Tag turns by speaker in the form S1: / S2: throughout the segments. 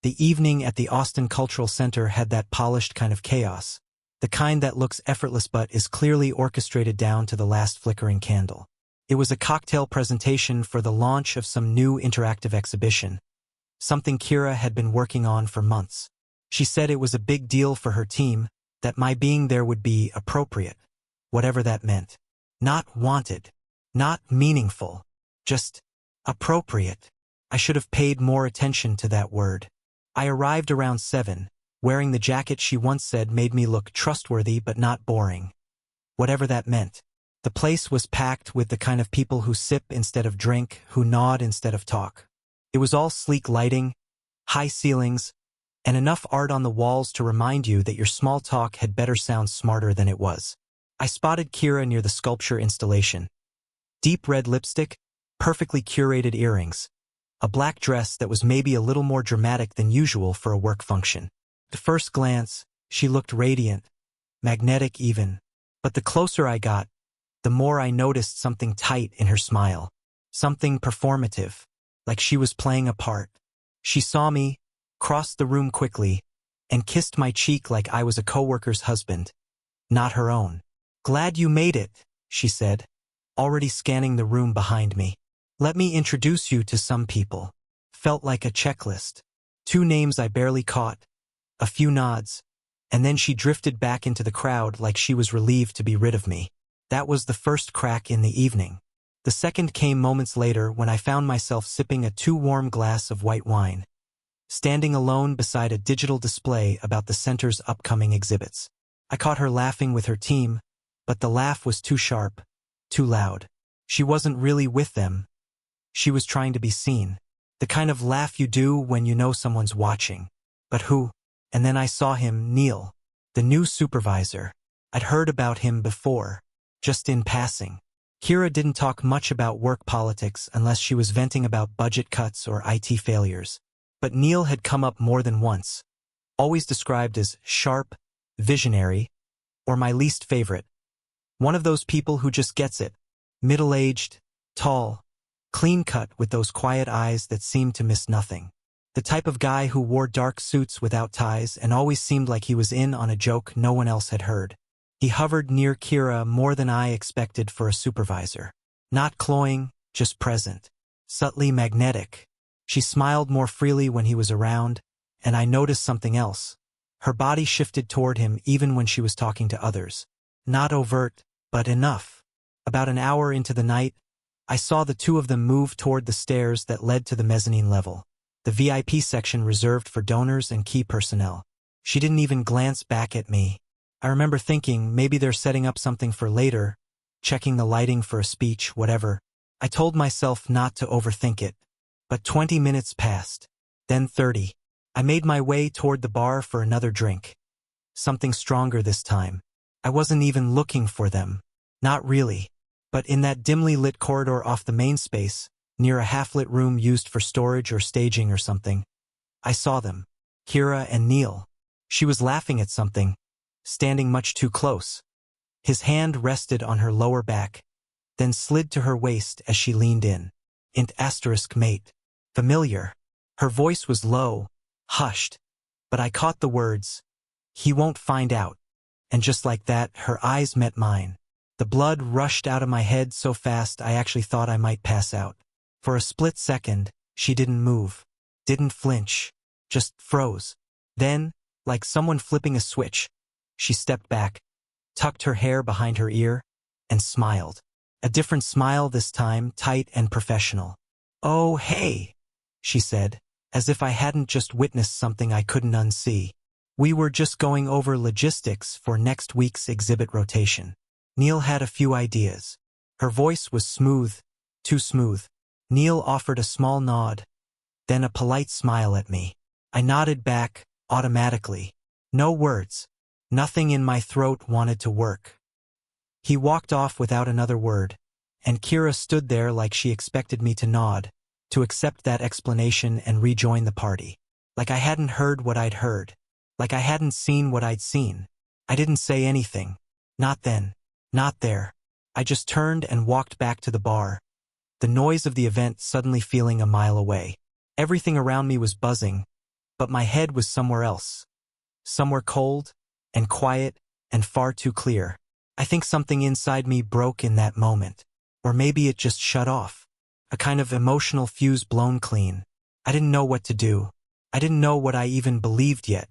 S1: The evening at the Austin Cultural Center had that polished kind of chaos, the kind that looks effortless but is clearly orchestrated down to the last flickering candle. It was a cocktail presentation for the launch of some new interactive exhibition, something Kira had been working on for months. She said it was a big deal for her team, that my being there would be appropriate, whatever that meant. Not wanted, not meaningful, just appropriate. I should have paid more attention to that word. I arrived around 7, wearing the jacket she once said made me look trustworthy but not boring. Whatever that meant. The place was packed with the kind of people who sip instead of drink, who nod instead of talk. It was all sleek lighting, high ceilings, and enough art on the walls to remind you that your small talk had better sound smarter than it was. I spotted Kira near the sculpture installation. Deep red lipstick, perfectly curated earrings, a black dress that was maybe a little more dramatic than usual for a work function. At first glance, she looked radiant, magnetic even, but the closer I got, the more I noticed something tight in her smile, something performative, like she was playing a part. She saw me, crossed the room quickly, and kissed my cheek like I was a coworker's husband, not her own. "Glad you made it," she said, already scanning the room behind me. "Let me introduce you to some people." Felt like a checklist. 2 names I barely caught, a few nods, and then she drifted back into the crowd like she was relieved to be rid of me. That was the first crack in the evening. The second came moments later when I found myself sipping a too-warm glass of white wine, standing alone beside a digital display about the center's upcoming exhibits. I caught her laughing with her team, but the laugh was too sharp, too loud. She wasn't really with them. She was trying to be seen. The kind of laugh you do when you know someone's watching. But who? And then I saw him, Neil, the new supervisor. I'd heard about him before, just in passing. Kira didn't talk much about work politics unless she was venting about budget cuts or IT failures. But Neil had come up more than once, always described as sharp, visionary, or my least favorite. One of those people who just gets it, middle-aged, tall, clean-cut with those quiet eyes that seemed to miss nothing. The type of guy who wore dark suits without ties and always seemed like he was in on a joke no one else had heard. He hovered near Kira more than I expected for a supervisor. Not cloying, just present. Subtly magnetic. She smiled more freely when he was around, and I noticed something else. Her body shifted toward him even when she was talking to others. Not overt, but enough. About an hour into the night, I saw the 2 of them move toward the stairs that led to the mezzanine level, the VIP section reserved for donors and key personnel. She didn't even glance back at me. I remember thinking maybe they're setting up something for later, checking the lighting for a speech, whatever. I told myself not to overthink it. But 20 minutes passed, then 30. I made my way toward the bar for another drink. Something stronger this time. I wasn't even looking for them. Not really. But in that dimly lit corridor off the main space, near a half-lit room used for storage or staging or something, I saw them. Kira and Neil. She was laughing at something, standing much too close. His hand rested on her lower back, then slid to her waist as she leaned in. Int asterisk mate. Familiar. Her voice was low, hushed, but I caught the words, "He won't find out." And just like that, her eyes met mine. The blood rushed out of my head so fast I actually thought I might pass out. For a split second, she didn't move, didn't flinch, just froze. Then, like someone flipping a switch, she stepped back, tucked her hair behind her ear, and smiled. A different smile this time, tight and professional. "Oh, hey," she said, as if I hadn't just witnessed something I couldn't unsee. "We were just going over logistics for next week's exhibit rotation." Neil had a few ideas. Her voice was smooth, too smooth. Neil offered a small nod, then a polite smile at me. I nodded back, automatically. No words. Nothing in my throat wanted to work. He walked off without another word, and Kira stood there like she expected me to nod, to accept that explanation and rejoin the party. Like I hadn't heard what I'd heard. Like I hadn't seen what I'd seen. I didn't say anything. Not then. Not there. I just turned and walked back to the bar, the noise of the event suddenly feeling a mile away. Everything around me was buzzing, But my head was somewhere else. Somewhere cold, and quiet, and far too clear. I think something inside me broke in that moment. Or maybe it just shut off. A kind of emotional fuse blown clean. I didn't know what to do. I didn't know what I even believed yet.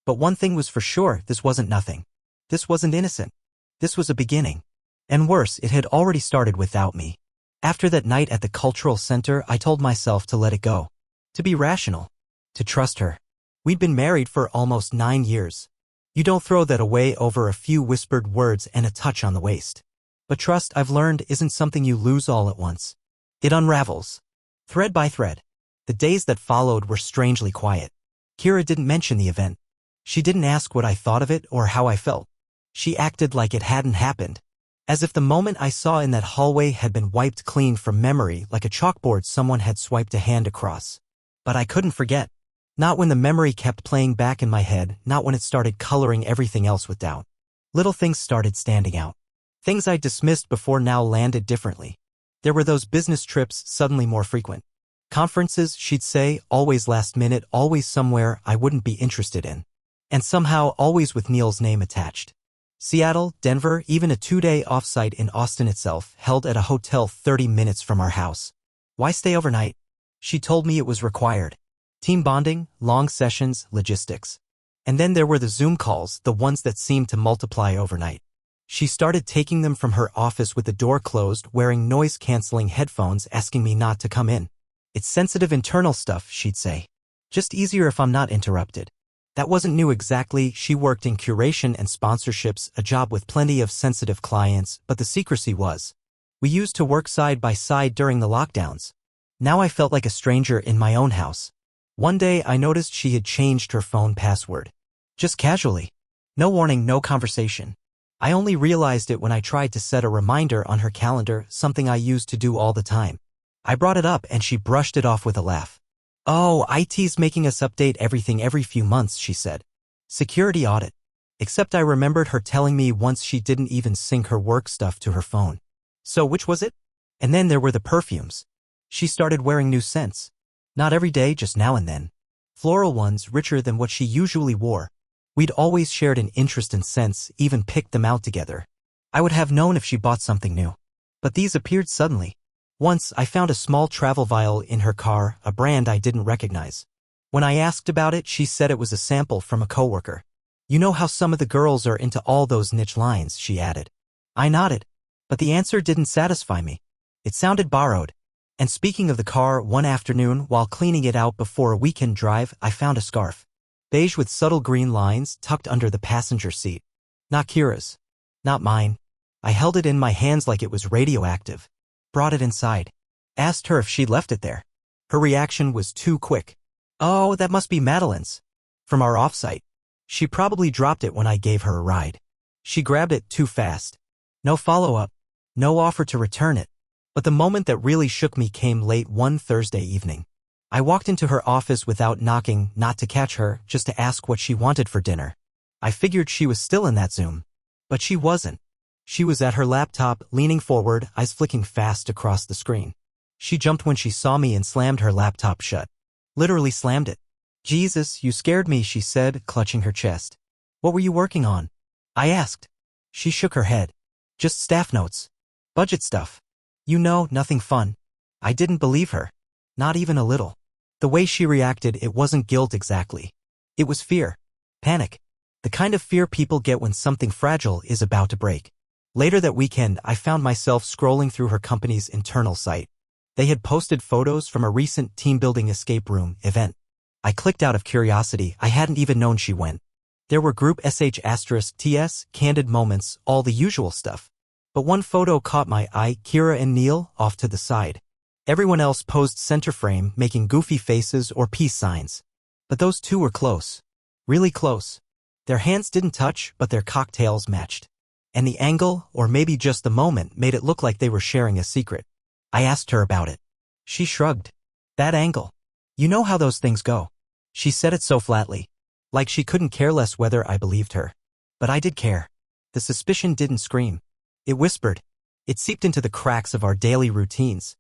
S1: But one thing was for sure, this wasn't nothing. This wasn't innocent. This was a beginning. And worse, it had already started without me. After that night at the cultural center, I told myself to let it go. To be rational. To trust her. We'd been married for almost 9 years. You don't throw that away over a few whispered words and a touch on the waist. But trust, I've learned, isn't something you lose all at once. It unravels. Thread by thread. The days that followed were strangely quiet. Kira didn't mention the event. She didn't ask what I thought of it or how I felt. She acted like it hadn't happened. As if the moment I saw in that hallway had been wiped clean from memory, like a chalkboard someone had swiped a hand across. But I couldn't forget. Not when the memory kept playing back in my head, not when it started coloring everything else with doubt. Little things started standing out. Things I dismissed before now landed differently. There were those business trips, suddenly more frequent. Conferences, she'd say, always last minute, always somewhere I wouldn't be interested in. And somehow always with Neil's name attached. Seattle, Denver, even a 2-day offsite in Austin itself, held at a hotel 30 minutes from our house. Why stay overnight? She told me it was required. Team bonding, long sessions, logistics. And then there were the Zoom calls, the ones that seemed to multiply overnight. She started taking them from her office with the door closed, wearing noise-canceling headphones, asking me not to come in. It's sensitive internal stuff, she'd say. Just easier if I'm not interrupted. That wasn't new exactly. She worked in curation and sponsorships, a job with plenty of sensitive clients, but the secrecy was. We used to work side by side during the lockdowns. Now I felt like a stranger in my own house. One day I noticed she had changed her phone password. Just casually. No warning, no conversation. I only realized it when I tried to set a reminder on her calendar, something I used to do all the time. I brought it up and she brushed it off with a laugh. Oh, IT's making us update everything every few months, she said. Security audit. Except I remembered her telling me once she didn't even sync her work stuff to her phone. So which was it? And then there were the perfumes. She started wearing new scents. Not every day, just now and then. Floral ones, richer than what she usually wore. We'd always shared an interest in scents, even picked them out together. I would have known if she bought something new. But these appeared suddenly. Once, I found a small travel vial in her car, a brand I didn't recognize. When I asked about it, she said it was a sample from a coworker. You know how some of the girls are into all those niche lines, she added. I nodded. But the answer didn't satisfy me. It sounded borrowed. And speaking of the car, one afternoon, while cleaning it out before a weekend drive, I found a scarf. Beige with subtle green lines tucked under the passenger seat. Not Kira's. Not mine. I held it in my hands like it was radioactive. Brought it inside. Asked her if she'd left it there. Her reaction was too quick. Oh, that must be Madeline's. From our offsite. She probably dropped it when I gave her a ride. She grabbed it too fast. No follow-up. No offer to return it. But the moment that really shook me came late one Thursday evening. I walked into her office without knocking, not to catch her, just to ask what she wanted for dinner. I figured she was still in that Zoom. But she wasn't. She was at her laptop, leaning forward, eyes flicking fast across the screen. She jumped when she saw me and slammed her laptop shut. Literally slammed it. Jesus, you scared me, she said, clutching her chest. What were you working on? I asked. She shook her head. Just staff notes. Budget stuff. You know, nothing fun. I didn't believe her. Not even a little. The way she reacted, it wasn't guilt exactly. It was fear. Panic. The kind of fear people get when something fragile is about to break. Later that weekend, I found myself scrolling through her company's internal site. They had posted photos from a recent team-building escape room event. I clicked out of curiosity. I hadn't even known she went. There were group sh*TS, candid moments, all the usual stuff. But one photo caught my eye, Kira and Neil, off to the side. Everyone else posed center frame, making goofy faces or peace signs. But those two were close. Really close. Their hands didn't touch, but their cocktails matched. And the angle, or maybe just the moment, made it look like they were sharing a secret. I asked her about it. She shrugged. That angle. You know how those things go. She said it so flatly. Like she couldn't care less whether I believed her. But I did care. The suspicion didn't scream. It whispered. It seeped into the cracks of our daily routines.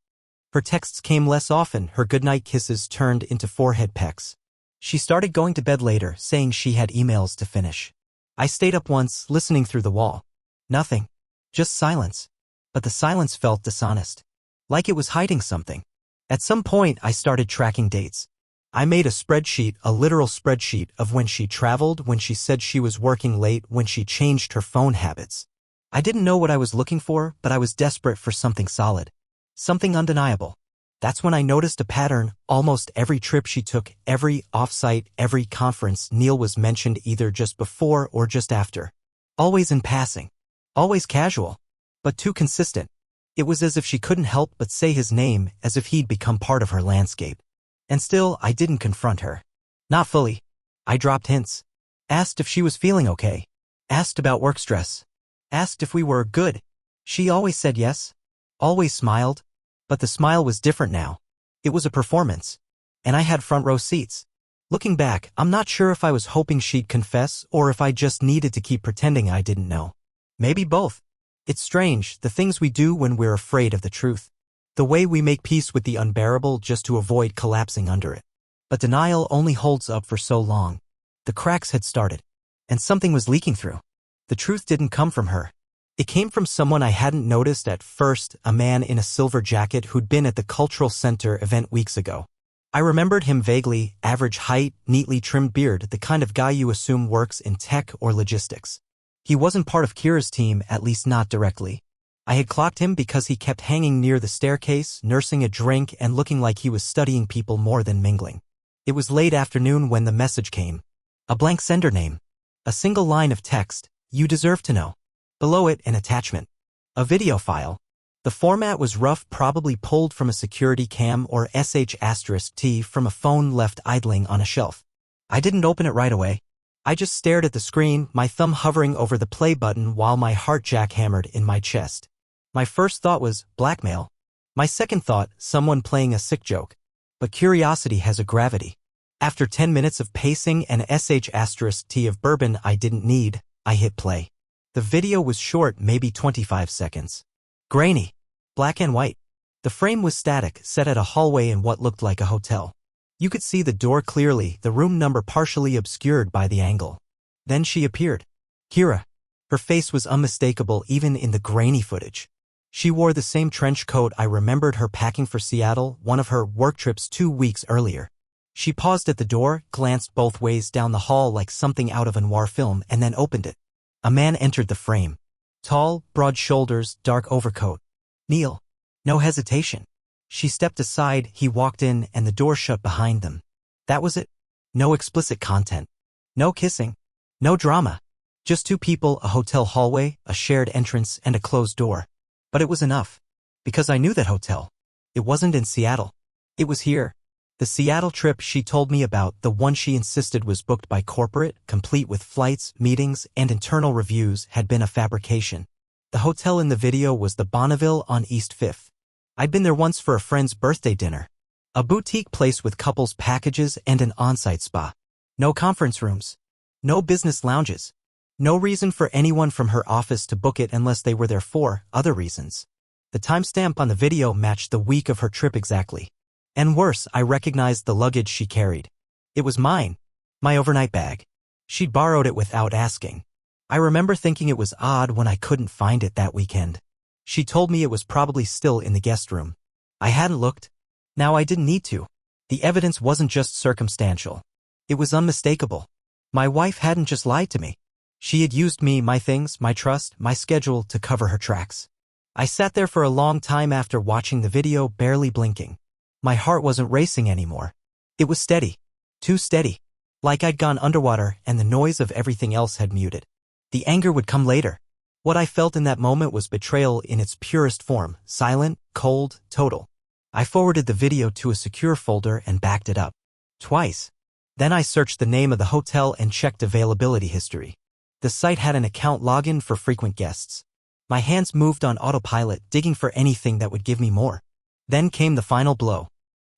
S1: Her texts came less often, her goodnight kisses turned into forehead pecks. She started going to bed later, saying she had emails to finish. I stayed up once, listening through the wall. Nothing. Just silence. But the silence felt dishonest. Like it was hiding something. At some point, I started tracking dates. I made a spreadsheet, a literal spreadsheet, of when she traveled, when she said she was working late, when she changed her phone habits. I didn't know what I was looking for, but I was desperate for something solid. Something undeniable. That's when I noticed a pattern. Almost every trip she took, every offsite, every conference, Neil was mentioned either just before or just after. Always in passing. Always casual. But too consistent. It was as if she couldn't help but say his name, as if he'd become part of her landscape. And still, I didn't confront her. Not fully. I dropped hints. Asked if she was feeling okay. Asked about work stress. Asked if we were good. She always said yes. Always smiled. But the smile was different now. It was a performance. And I had front row seats. Looking back, I'm not sure if I was hoping she'd confess or if I just needed to keep pretending I didn't know. Maybe both. It's strange, the things we do when we're afraid of the truth. The way we make peace with the unbearable just to avoid collapsing under it. But denial only holds up for so long. The cracks had started. And something was leaking through. The truth didn't come from her. It came from someone I hadn't noticed at first, a man in a silver jacket who'd been at the cultural center event weeks ago. I remembered him vaguely, average height, neatly trimmed beard, the kind of guy you assume works in tech or logistics. He wasn't part of Kira's team, at least not directly. I had clocked him because he kept hanging near the staircase, nursing a drink and looking like he was studying people more than mingling. It was late afternoon when the message came. A blank sender name. A single line of text, "You deserve to know." Below it, an attachment. A video file. The format was rough, probably pulled from a security cam or sh*t from a phone left idling on a shelf. I didn't open it right away. I just stared at the screen, my thumb hovering over the play button while my heart jackhammered in my chest. My first thought was, blackmail. My second thought, someone playing a sick joke. But curiosity has a gravity. After 10 minutes of pacing and sh*t of bourbon I didn't need, I hit play. The video was short, maybe 25 seconds. Grainy. Black and white. The frame was static, set at a hallway in what looked like a hotel. You could see the door clearly, the room number partially obscured by the angle. Then she appeared. Kira. Her face was unmistakable even in the grainy footage. She wore the same trench coat I remembered her packing for Seattle, one of her work trips 2 weeks earlier. She paused at the door, glanced both ways down the hall like something out of a noir film, and then opened it. A man entered the frame. Tall, broad shoulders, dark overcoat. Neil. No hesitation. She stepped aside, he walked in, and the door shut behind them. That was it. No explicit content. No kissing. No drama. Just 2 people, a hotel hallway, a shared entrance, and a closed door. But it was enough. Because I knew that hotel. It wasn't in Seattle. It was here. The Seattle trip she told me about, the one she insisted was booked by corporate, complete with flights, meetings, and internal reviews, had been a fabrication. The hotel in the video was the Bonneville on East 5th. I'd been there once for a friend's birthday dinner. A boutique place with couples packages and an on-site spa. No conference rooms. No business lounges. No reason for anyone from her office to book it unless they were there for other reasons. The timestamp on the video matched the week of her trip exactly. And worse, I recognized the luggage she carried. It was mine. My overnight bag. She'd borrowed it without asking. I remember thinking it was odd when I couldn't find it that weekend. She told me it was probably still in the guest room. I hadn't looked. Now I didn't need to. The evidence wasn't just circumstantial. It was unmistakable. My wife hadn't just lied to me. She had used me, my things, my trust, my schedule to cover her tracks. I sat there for a long time after watching the video, barely blinking. My heart wasn't racing anymore. It was steady. Too steady. Like I'd gone underwater and the noise of everything else had muted. The anger would come later. What I felt in that moment was betrayal in its purest form, silent, cold, total. I forwarded the video to a secure folder and backed it up. Twice. Then I searched the name of the hotel and checked availability history. The site had an account login for frequent guests. My hands moved on autopilot, digging for anything that would give me more. Then came the final blow.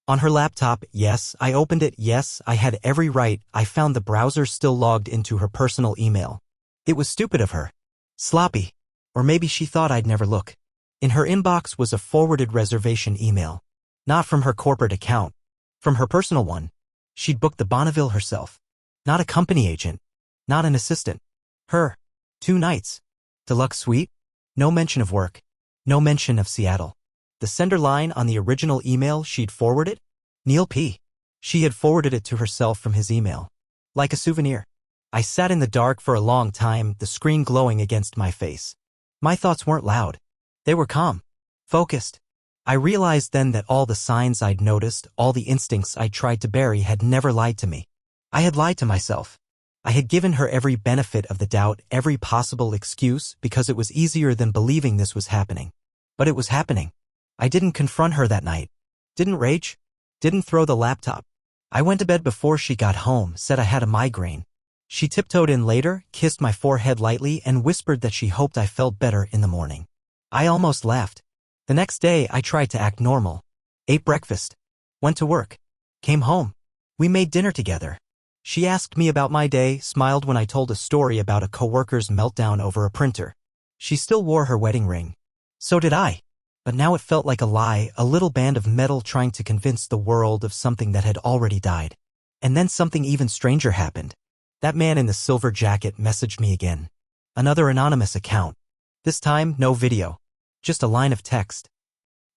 S1: On her laptop, yes, I opened it, yes, I had every right, I found the browser still logged into her personal email. It was stupid of her. Sloppy. Or maybe she thought I'd never look. In her inbox was a forwarded reservation email. Not from her corporate account. From her personal one. She'd booked the Bonneville herself. Not a company agent. Not an assistant. Her. 2 nights. Deluxe suite. No mention of work. No mention of Seattle. The sender line on the original email she'd forwarded? Neil P. She had forwarded it to herself from his email. Like a souvenir. I sat in the dark for a long time, the screen glowing against my face. My thoughts weren't loud. They were calm. Focused. I realized then that all the signs I'd noticed, all the instincts I tried to bury had never lied to me. I had lied to myself. I had given her every benefit of the doubt, every possible excuse, because it was easier than believing this was happening. But it was happening. I didn't confront her that night. Didn't rage. Didn't throw the laptop. I went to bed before she got home, said I had a migraine. She tiptoed in later, kissed my forehead lightly, and whispered that she hoped I felt better in the morning. I almost laughed. The next day, I tried to act normal. Ate breakfast. Went to work. Came home. We made dinner together. She asked me about my day, smiled when I told a story about a coworker's meltdown over a printer. She still wore her wedding ring. So did I. But now it felt like a lie, a little band of metal trying to convince the world of something that had already died. And then something even stranger happened. That man in the silver jacket messaged me again. Another anonymous account. This time, no video. Just a line of text.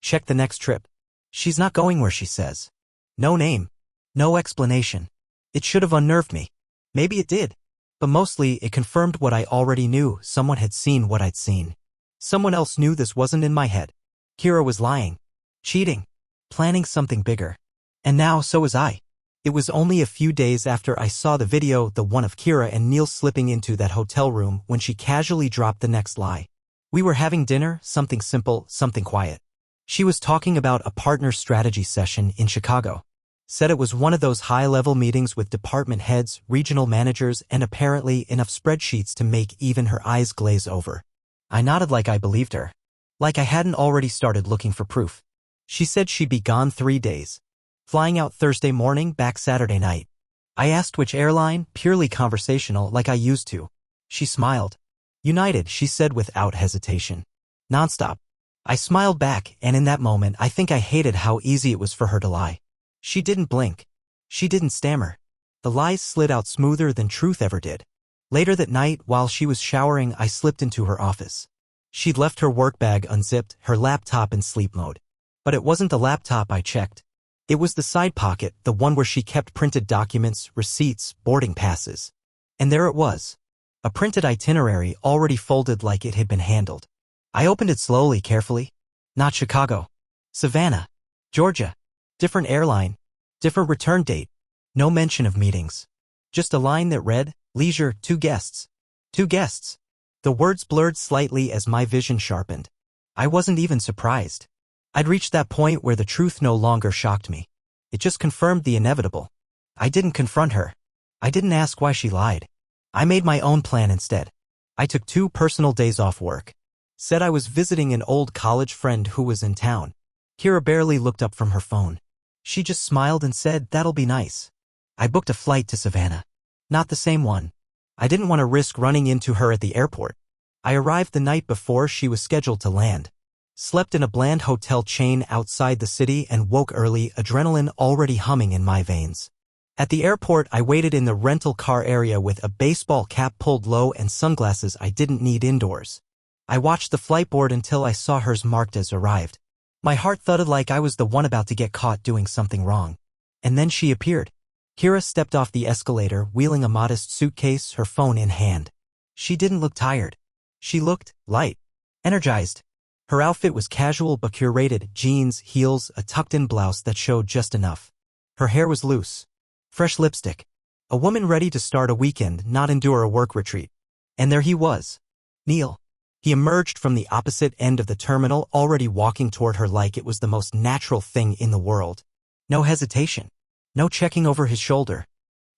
S1: Check the next trip. She's not going where she says. No name. No explanation. It should have unnerved me. Maybe it did. But mostly, it confirmed what I already knew. Someone had seen what I'd seen. Someone else knew this wasn't in my head. Kira was lying. Cheating. Planning something bigger. And now so was I. It was only a few days after I saw the video, the one of Kira and Neil slipping into that hotel room, when she casually dropped the next lie. We were having dinner, something simple, something quiet. She was talking about a partner strategy session in Chicago. Said it was one of those high-level meetings with department heads, regional managers, and apparently enough spreadsheets to make even her eyes glaze over. I nodded like I believed her. Like I hadn't already started looking for proof. She said she'd be gone 3 days. Flying out Thursday morning, back Saturday night. I asked which airline, purely conversational, like I used to. She smiled. United, she said without hesitation. Nonstop. I smiled back, and in that moment I think I hated how easy it was for her to lie. She didn't blink. She didn't stammer. The lies slid out smoother than truth ever did. Later that night, while she was showering, I slipped into her office. She'd left her work bag unzipped, her laptop in sleep mode. But it wasn't the laptop I checked. It was the side pocket, the one where she kept printed documents, receipts, boarding passes. And there it was. A printed itinerary already folded like it had been handled. I opened it slowly, carefully. Not Chicago. Savannah. Georgia. Different airline. Different return date. No mention of meetings. Just a line that read, Leisure, 2 guests. 2 guests. The words blurred slightly as my vision sharpened. I wasn't even surprised. I'd reached that point where the truth no longer shocked me. It just confirmed the inevitable. I didn't confront her. I didn't ask why she lied. I made my own plan instead. I took 2 personal days off work. Said I was visiting an old college friend who was in town. Kira barely looked up from her phone. She just smiled and said, that'll be nice. I booked a flight to Savannah. Not the same one. I didn't want to risk running into her at the airport. I arrived the night before she was scheduled to land. Slept in a bland hotel chain outside the city and woke early, adrenaline already humming in my veins. At the airport, I waited in the rental car area with a baseball cap pulled low and sunglasses I didn't need indoors. I watched the flight board until I saw hers marked as arrived. My heart thudded like I was the one about to get caught doing something wrong. And then she appeared. Kira stepped off the escalator, wheeling a modest suitcase, her phone in hand. She didn't look tired. She looked light, energized. Her outfit was casual but curated, jeans, heels, a tucked-in blouse that showed just enough. Her hair was loose. Fresh lipstick. A woman ready to start a weekend, not endure a work retreat. And there he was. Neil. He emerged from the opposite end of the terminal, already walking toward her like it was the most natural thing in the world. No hesitation. No checking over his shoulder.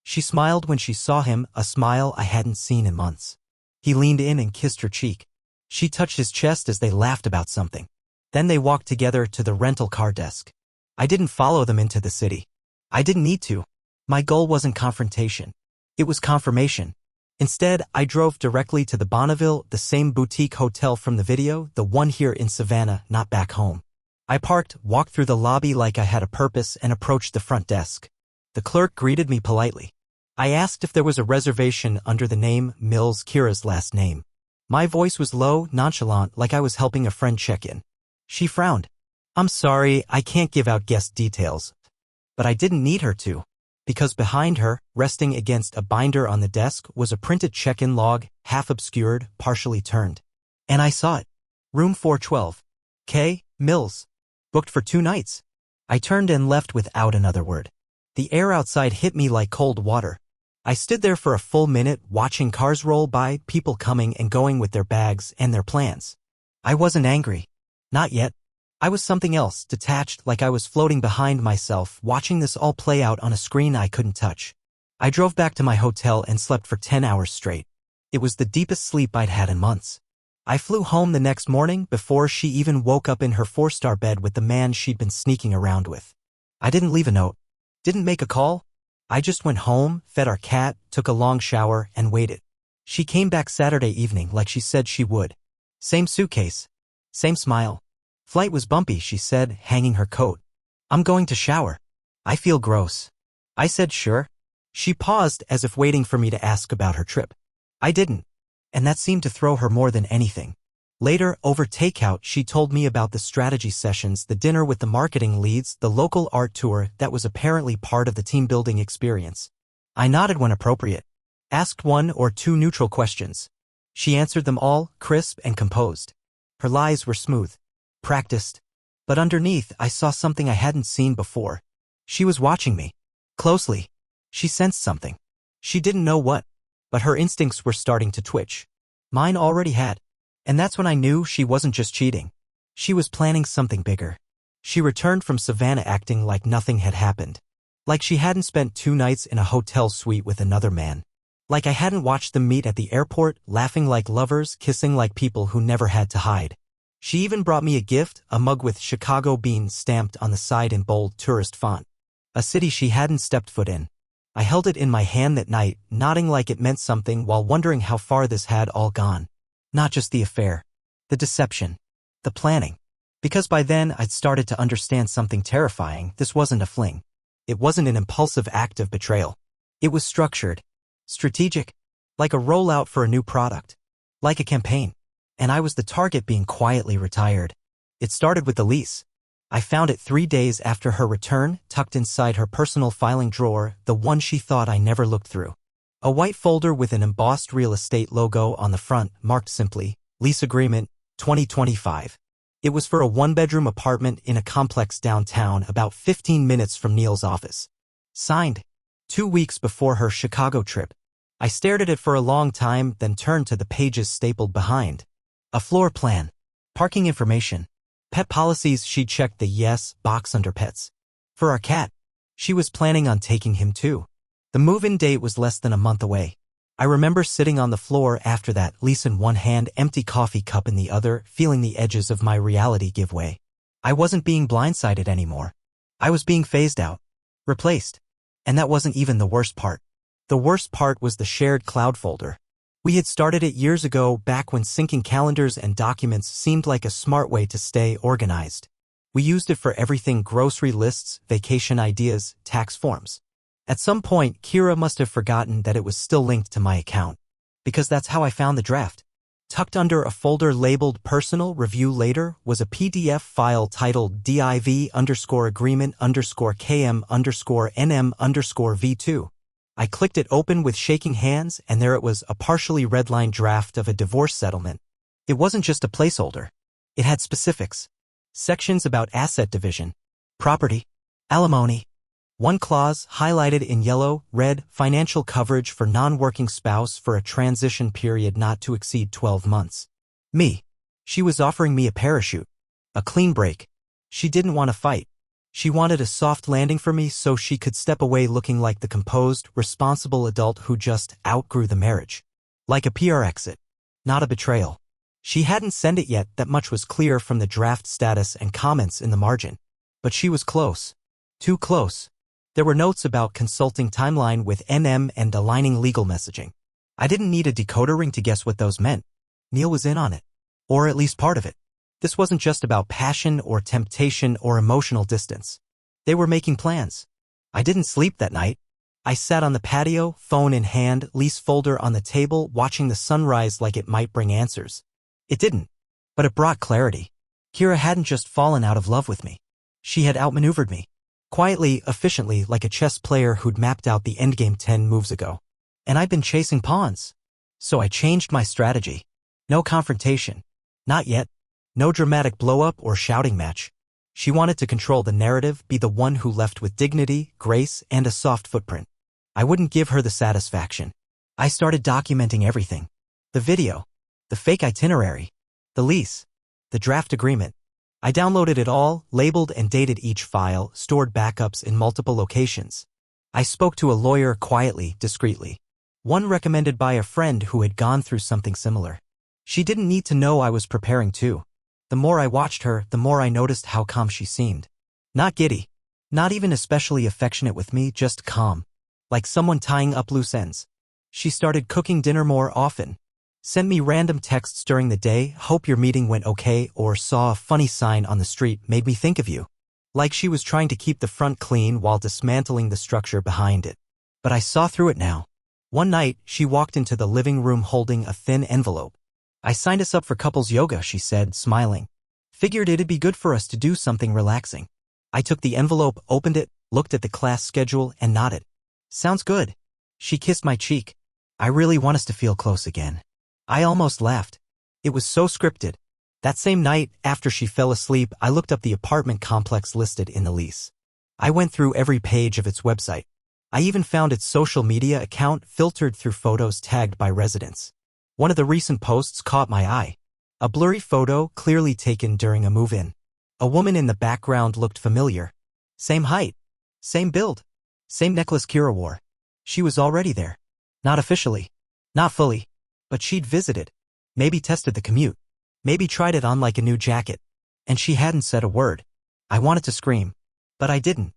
S1: She smiled when she saw him, a smile I hadn't seen in months. He leaned in and kissed her cheek. She touched his chest as they laughed about something. Then they walked together to the rental car desk. I didn't follow them into the city. I didn't need to. My goal wasn't confrontation. It was confirmation. Instead, I drove directly to the Bonneville, the same boutique hotel from the video, the one here in Savannah, not back home. I parked, walked through the lobby like I had a purpose, and approached the front desk. The clerk greeted me politely. I asked if there was a reservation under the name Mills, Kira's last name. My voice was low, nonchalant, like I was helping a friend check in. She frowned. I'm sorry, I can't give out guest details. But I didn't need her to, because behind her, resting against a binder on the desk, was a printed check-in log, half obscured, partially turned. And I saw it. Room 412. K. Mills. Booked for 2 nights. I turned and left without another word. The air outside hit me like cold water. I stood there for a full minute, watching cars roll by, people coming and going with their bags and their plans. I wasn't angry. Not yet. I was something else, detached, like I was floating behind myself, watching this all play out on a screen I couldn't touch. I drove back to my hotel and slept for 10 hours straight. It was the deepest sleep I'd had in months. I flew home the next morning before she even woke up in her 4-star bed with the man she'd been sneaking around with. I didn't leave a note. Didn't make a call. I just went home, fed our cat, took a long shower, and waited. She came back Saturday evening like she said she would. Same suitcase. Same smile. Flight was bumpy, she said, hanging her coat. I'm going to shower. I feel gross. I said sure. She paused as if waiting for me to ask about her trip. I didn't. And that seemed to throw her more than anything. Later, over takeout, she told me about the strategy sessions, the dinner with the marketing leads, the local art tour that was apparently part of the team-building experience. I nodded when appropriate. Asked 1 or 2 neutral questions. She answered them all, crisp and composed. Her lies were smooth. Practiced. But underneath, I saw something I hadn't seen before. She was watching me. Closely. She sensed something. She didn't know what. But her instincts were starting to twitch. Mine already had. And that's when I knew she wasn't just cheating. She was planning something bigger. She returned from Savannah acting like nothing had happened. Like she hadn't spent 2 nights in a hotel suite with another man. Like I hadn't watched them meet at the airport, laughing like lovers, kissing like people who never had to hide. She even brought me a gift, a mug with Chicago beans stamped on the side in bold tourist font. A city she hadn't stepped foot in. I held it in my hand that night, nodding like it meant something while wondering how far this had all gone. Not just the affair. The deception. The planning. Because by then I'd started to understand something terrifying. This wasn't a fling. It wasn't an impulsive act of betrayal. It was structured. Strategic. Like a rollout for a new product. Like a campaign. And I was the target being quietly retired. It started with the lease. I found it 3 days after her return, tucked inside her personal filing drawer, the one she thought I never looked through. A white folder with an embossed real estate logo on the front, marked simply, Lease Agreement, 2025. It was for a 1-bedroom apartment in a complex downtown about 15 minutes from Neil's office. Signed. 2 weeks before her Chicago trip. I stared at it for a long time, then turned to the pages stapled behind. A floor plan. Parking information. Pet policies. She checked the yes box under pets. For our cat. She was planning on taking him too. The move-in date was less than a month away. I remember sitting on the floor after that, lease in one hand, empty coffee cup in the other, feeling the edges of my reality give way. I wasn't being blindsided anymore. I was being phased out. Replaced. And that wasn't even the worst part. The worst part was the shared cloud folder. We had started it years ago, back when syncing calendars and documents seemed like a smart way to stay organized. We used it for everything: grocery lists, vacation ideas, tax forms. At some point, Kira must have forgotten that it was still linked to my account. Because that's how I found the draft. Tucked under a folder labeled Personal Review Later was a PDF file titled div_agreement_km_nm_v2. I clicked it open with shaking hands, and there it was, a partially redlined draft of a divorce settlement. It wasn't just a placeholder. It had specifics. Sections about asset division, property, alimony. One clause, highlighted in yellow, read, financial coverage for non-working spouse for a transition period not to exceed 12 months. Me. She was offering me a parachute. A clean break. She didn't want to fight. She wanted a soft landing for me so she could step away looking like the composed, responsible adult who just outgrew the marriage. Like a PR exit. Not a betrayal. She hadn't sent it yet, that much was clear from the draft status and comments in the margin. But she was close. Too close. There were notes about consulting timeline with NM and aligning legal messaging. I didn't need a decoder ring to guess what those meant. Neil was in on it. Or at least part of it. This wasn't just about passion or temptation or emotional distance. They were making plans. I didn't sleep that night. I sat on the patio, phone in hand, lease folder on the table, watching the sunrise like it might bring answers. It didn't. But it brought clarity. Kira hadn't just fallen out of love with me. She had outmaneuvered me. Quietly, efficiently, like a chess player who'd mapped out the endgame 10 moves ago. And I'd been chasing pawns. So I changed my strategy. No confrontation. Not yet. No dramatic blow-up or shouting match. She wanted to control the narrative, be the one who left with dignity, grace, and a soft footprint. I wouldn't give her the satisfaction. I started documenting everything. The video. The fake itinerary. The lease. The draft agreement. I downloaded it all, labeled and dated each file, stored backups in multiple locations. I spoke to a lawyer quietly, discreetly. One recommended by a friend who had gone through something similar. She didn't need to know I was preparing too. The more I watched her, the more I noticed how calm she seemed. Not giddy. Not even especially affectionate with me, just calm. Like someone tying up loose ends. She started cooking dinner more often. Sent me random texts during the day, hope your meeting went okay, or saw a funny sign on the street, made me think of you. Like she was trying to keep the front clean while dismantling the structure behind it. But I saw through it now. One night, she walked into the living room holding a thin envelope. I signed us up for couples yoga, she said, smiling. Figured it'd be good for us to do something relaxing. I took the envelope, opened it, looked at the class schedule, and nodded. Sounds good. She kissed my cheek. I really want us to feel close again. I almost laughed. It was so scripted. That same night, after she fell asleep, I looked up the apartment complex listed in the lease. I went through every page of its website. I even found its social media account filtered through photos tagged by residents. One of the recent posts caught my eye. A blurry photo clearly taken during a move-in. A woman in the background looked familiar. Same height. Same build. Same necklace Kira wore. She was already there. Not officially. Not fully. But she'd visited. Maybe tested the commute. Maybe tried it on like a new jacket. And she hadn't said a word. I wanted to scream. But I didn't.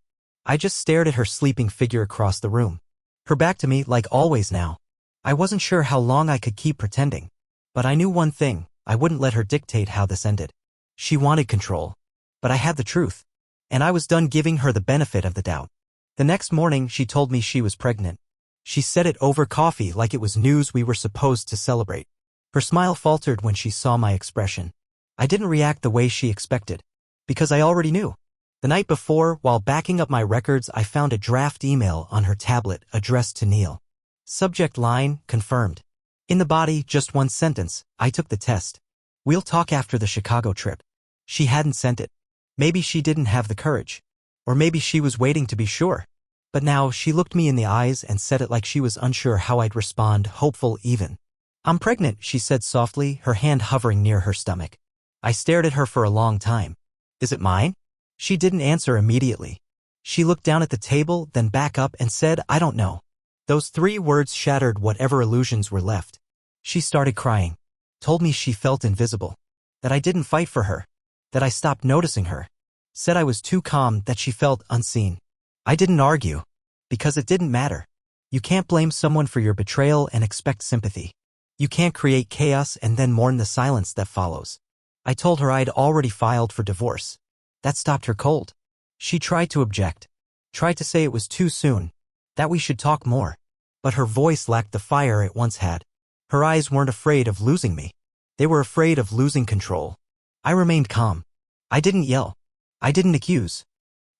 S1: I just stared at her sleeping figure across the room. Her back to me like always now. I wasn't sure how long I could keep pretending. But I knew one thing, I wouldn't let her dictate how this ended. She wanted control. But I had the truth. And I was done giving her the benefit of the doubt. The next morning, she told me she was pregnant. She said it over coffee like it was news we were supposed to celebrate. Her smile faltered when she saw my expression. I didn't react the way she expected. Because I already knew. The night before, while backing up my records, I found a draft email on her tablet addressed to Neil. Subject line, confirmed. In the body, just one sentence, I took the test. We'll talk after the Chicago trip. She hadn't sent it. Maybe she didn't have the courage. Or maybe she was waiting to be sure. But now she looked me in the eyes and said it like she was unsure how I'd respond, hopeful even. I'm pregnant, she said softly, her hand hovering near her stomach. I stared at her for a long time. Is it mine? She didn't answer immediately. She looked down at the table, then back up and said, I don't know. Those 3 words shattered whatever illusions were left. She started crying. Told me she felt invisible. That I didn't fight for her. That I stopped noticing her. Said I was too calm, that she felt unseen. I didn't argue. Because it didn't matter. You can't blame someone for your betrayal and expect sympathy. You can't create chaos and then mourn the silence that follows. I told her I'd already filed for divorce. That stopped her cold. She tried to object. Tried to say it was too soon. That we should talk more. But her voice lacked the fire it once had. Her eyes weren't afraid of losing me. They were afraid of losing control. I remained calm. I didn't yell. I didn't accuse.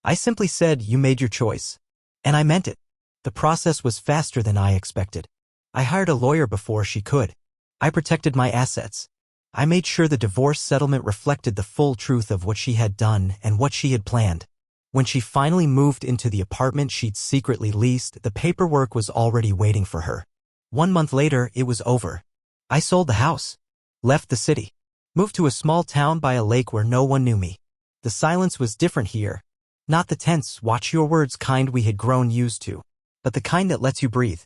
S1: I simply said, you made your choice. And I meant it. The process was faster than I expected. I hired a lawyer before she could. I protected my assets. I made sure the divorce settlement reflected the full truth of what she had done and what she had planned. When she finally moved into the apartment she'd secretly leased, the paperwork was already waiting for her. 1 month later, it was over. I sold the house. Left the city. Moved to a small town by a lake where no one knew me. The silence was different here. Not the tense, watch your words kind we had grown used to, but the kind that lets you breathe.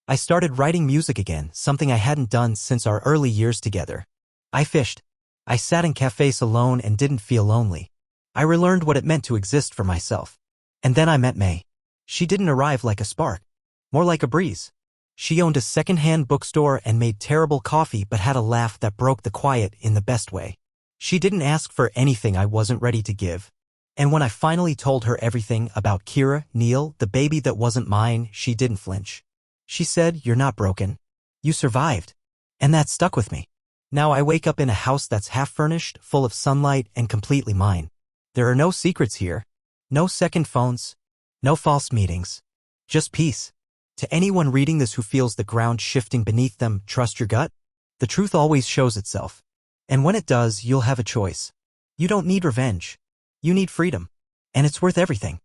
S1: I started writing music again, something I hadn't done since our early years together. I fished. I sat in cafes alone and didn't feel lonely. I relearned what it meant to exist for myself. And then I met May. She didn't arrive like a spark. More like a breeze. She owned a second-hand bookstore and made terrible coffee but had a laugh that broke the quiet in the best way. She didn't ask for anything I wasn't ready to give. And when I finally told her everything about Kira, Neil, the baby that wasn't mine, she didn't flinch. She said, "You're not broken. You survived." And that stuck with me. Now I wake up in a house that's half-furnished, full of sunlight, and completely mine. There are no secrets here. No second phones. No false meetings. Just peace. To anyone reading this who feels the ground shifting beneath them, trust your gut. The truth always shows itself. And when it does, you'll have a choice. You don't need revenge. You need freedom. And it's worth everything.